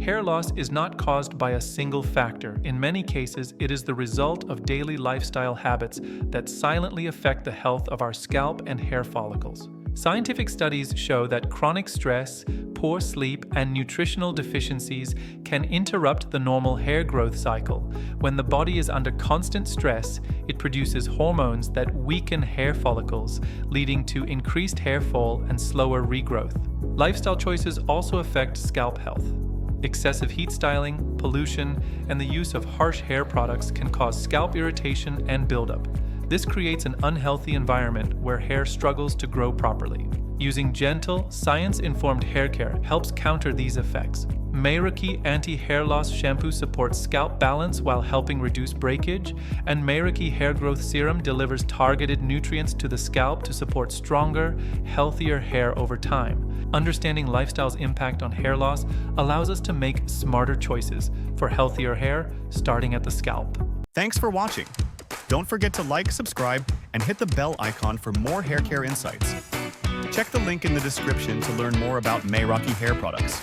Hair loss is not caused by a single factor. In many cases, it is the result of daily lifestyle habits that silently affect the health of our scalp and hair follicles. Scientific studies show that chronic stress, poor sleep, and nutritional deficiencies can interrupt the normal hair growth cycle. When the body is under constant stress, it produces hormones that weaken hair follicles, leading to increased hair fall and slower regrowth. Lifestyle choices also affect scalp health. Excessive heat styling, pollution, and the use of harsh hair products can cause scalp irritation and buildup. This creates an unhealthy environment where hair struggles to grow properly. Using gentle, science-informed hair care helps counter these effects. Mayraki Anti-Hair Loss Shampoo supports scalp balance while helping reduce breakage, and Mayraki Hair Growth Serum delivers targeted nutrients to the scalp to support stronger, healthier hair over time. Understanding lifestyle's impact on hair loss allows us to make smarter choices for healthier hair, starting at the scalp. Thanks for watching. Don't forget to like, subscribe, and hit the bell icon for more hair care insights. Check the link in the description to learn more about Mayraki hair products.